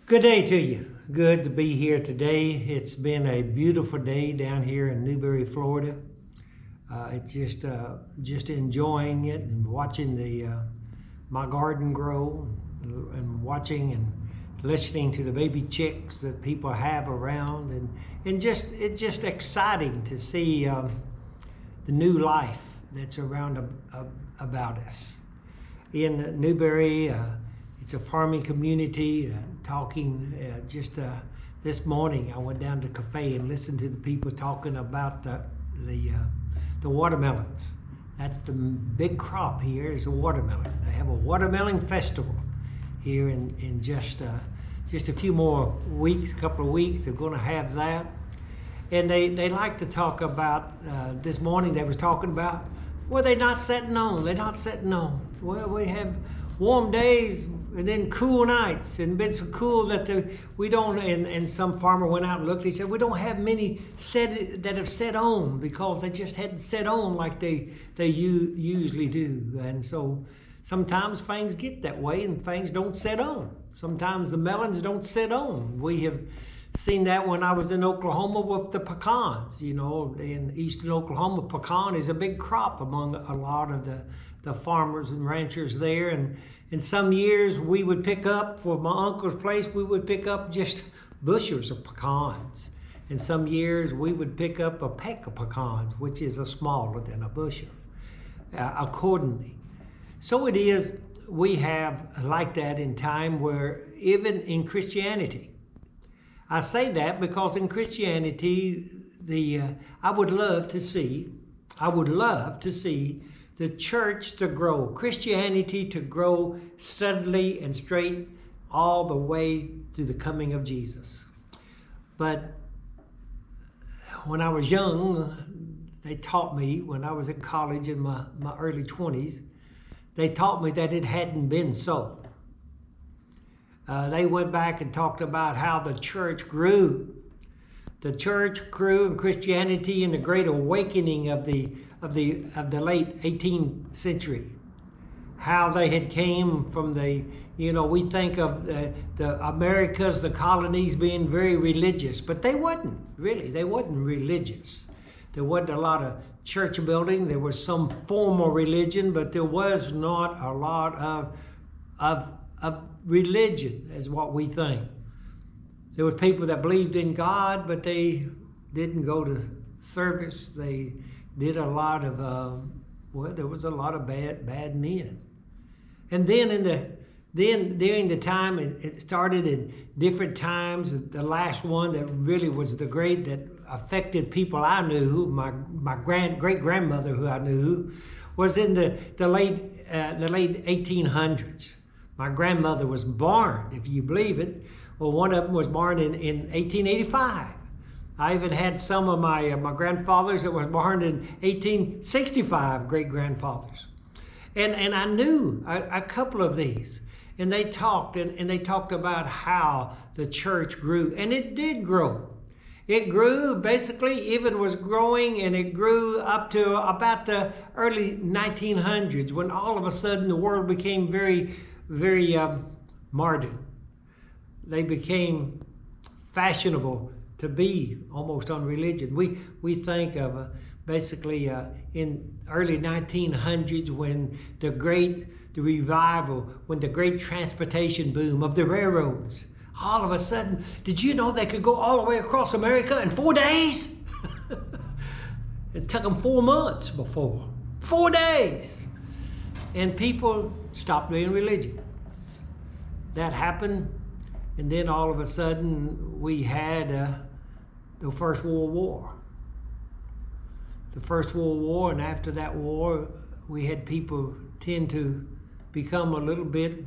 Good day to you. Good to be here today. It's been a beautiful day down here in Newberry, Florida. It's just enjoying it and watching my garden grow and watching and listening to the baby chicks that people have around and it's just exciting to see the new life that's around about us. In Newberry, it's a farming community. This morning, I went down to the cafe and listened to the people talking about the watermelons. That's the big crop here is the watermelon. They have a watermelon festival here in just a few more weeks, couple of weeks. They're going to have that, and they like to talk about. This morning they was talking about, well, they're not setting on. They're not setting on. Well, we have warm days and then cool nights, and been so cool that we don't. And some farmer went out and looked. He said we don't have many that have set on because they just hadn't set on like they usually do. And so sometimes things get that way and things don't set on. Sometimes the melons don't set on. We have seen that when I was in Oklahoma with the pecans. You know, in eastern Oklahoma, pecan is a big crop among a lot of the farmers and ranchers there. And in some years we would pick up, for my uncle's place, we would pick up just bushels of pecans. In some years we would pick up a peck of pecans, which is a smaller than a bushel, accordingly. So it is, we have like that in time where even in Christianity, I say that because in Christianity, I would love to see the church to grow, Christianity to grow steadily and straight all the way to the coming of Jesus. But when I was young, they taught me, when I was in college in my early 20s, they taught me that it hadn't been so. They went back and talked about how the church grew. The church grew in Christianity in the Great Awakening of the late 18th century. How they had came from we think of the Americas, the colonies being very religious, but they wasn't really. They wasn't religious. There wasn't a lot of church building. There was some formal religion, but there was not a lot of religion as what we think. There were people that believed in God, but they didn't go to service. They did a lot of, there was a lot of bad men. And then during the time, it started in different times. The last one that really was the great, that affected people I knew, my great-grandmother who I knew, was in the late 1800s. My grandmother was born, if you believe it. Well, one of them was born in 1885. I even had some of my grandfathers that were born in 1865, great-grandfathers. And I knew a couple of these. And they talked, and they talked about how the church grew. And it did grow. It grew, basically, even was growing, and it grew up to about the early 1900s, when all of a sudden the world became very, very modern. They became fashionable to be almost on religion. We think of basically in early 1900s when the revival, when the great transportation boom of the railroads. All of a sudden, did you know they could go all the way across America in 4 days? It took them 4 months before. 4 days. And people stopped being religious. That happened, and then all of a sudden we had the First World War. The First World War, and after that war, we had people tend to become a little bit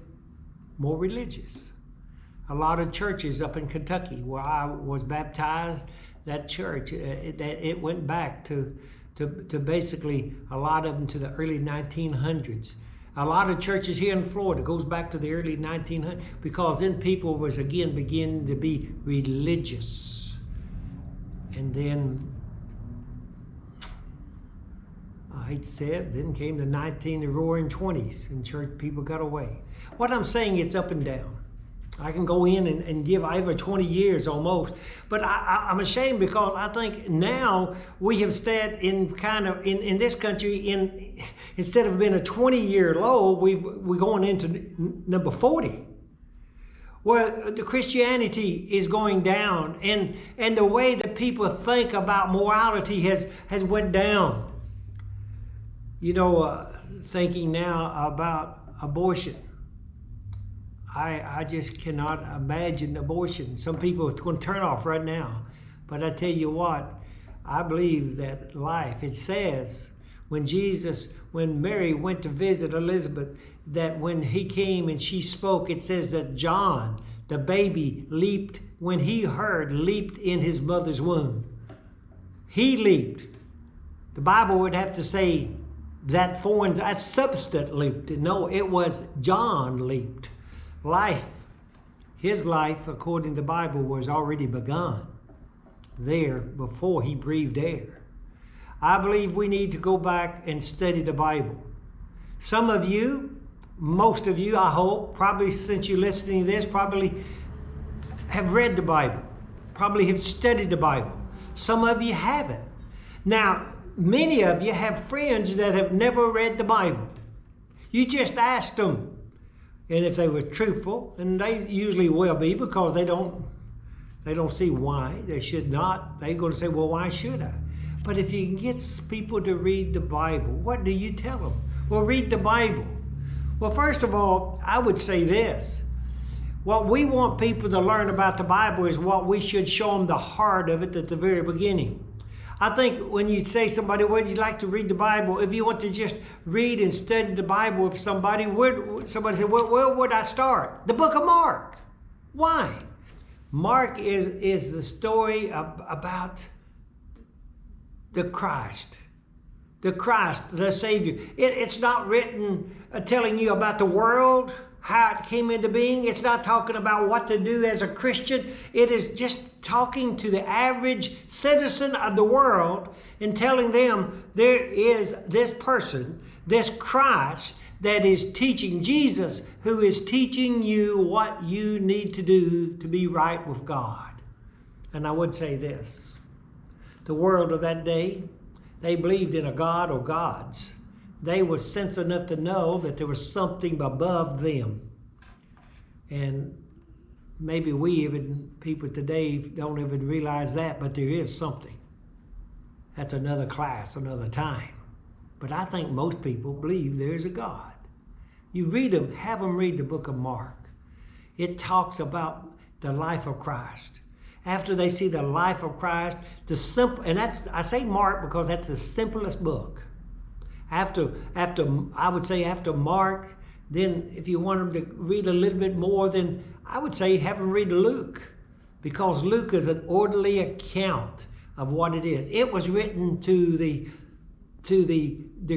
more religious. A lot of churches up in Kentucky where I was baptized, that church, it went back to basically a lot of them to the early 1900s. A lot of churches here in Florida goes back to the early 1900s because then people was again beginning to be religious. And then, I hate to say it, then came the roaring 20s and church people got away. What I'm saying, it's up and down. I can go in and give over 20 years almost. But I'm ashamed because I think now we have stayed in kind of, in this country, instead of being a 20-year low, we're going into number 40. Where the Christianity is going down, and the way that people think about morality has went down. You know, thinking now about abortion. I just cannot imagine abortion. Some people are going to turn off right now. But I tell you what, I believe that life, it says, when Mary went to visit Elizabeth, that when he came and she spoke, it says that John, the baby, leaped in his mother's womb. He leaped. The Bible would have to say that substance leaped. No, it was John leaped. His life, according to the Bible, was already begun there before he breathed air. I believe we need to go back and study the Bible. Some of you, most of you, I hope, probably since you're listening to this, probably have read the Bible, probably have studied the Bible. Some of you haven't. Now, many of you have friends that have never read the Bible. You just asked them. And if they were truthful, and they usually will be because they don't see why they should not, they're going to say, well, why should I? But if you can get people to read the Bible, what do you tell them? Well, read the Bible. Well, first of all, I would say this. What we want people to learn about the Bible is what we should show them the heart of it at the very beginning. I think when you say somebody, would you like to read the Bible? If you want to just read and study the Bible with somebody, somebody said, where would I start? The book of Mark. Why? Mark is the story about the Christ. The Christ, the Savior. It's not written telling you about the world, how it came into being. It's not talking about what to do as a Christian. It is just talking to the average citizen of the world and telling them there is this person, this Christ, that is teaching, Jesus, who is teaching you what you need to do to be right with God. And I would say this. The world of that day, they believed in a God or gods. They were sense enough to know that there was something above them. And maybe people today don't even realize that, but there is something. That's another class, another time. But I think most people believe there is a God. You read them, have them read the book of Mark. It talks about the life of Christ. After they see the life of Christ, I say Mark because that's the simplest book. After Mark, then if you want them to read a little bit more, then I would say have them read Luke, because Luke is an orderly account of what it is. It was written to the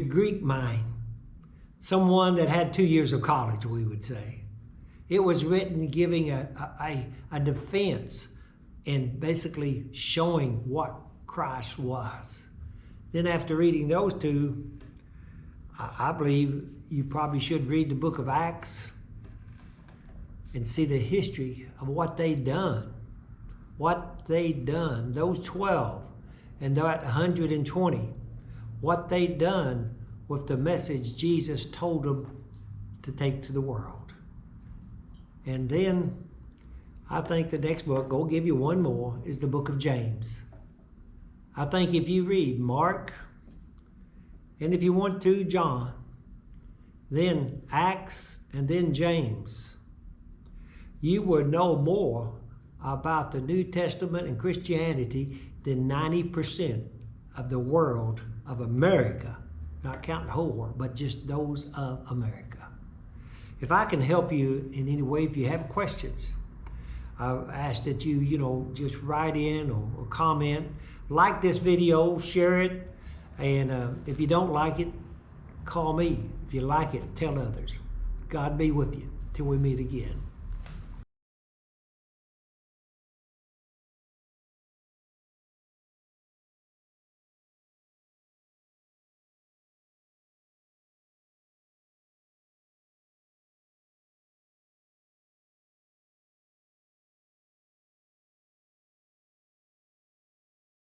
Greek mind, someone that had 2 years of college, we would say. It was written giving a defense and basically showing what Christ was. Then after reading those two, I believe you probably should read the book of Acts and see the history of what they done. What they done, those 12 and that 120, what they done with the message Jesus told them to take to the world. And then I think the next book, go give you one more, is the book of James. I think if you read Mark, and if you want to, John, then Acts, and then James, you will know more about the New Testament and Christianity than 90% of the world of America, not counting the whole world, but just those of America. If I can help you in any way, if you have questions, I ask that you, just write in or comment, like this video, share it, and if you don't like it, call me. If you like it, tell others. God be with you till we meet again.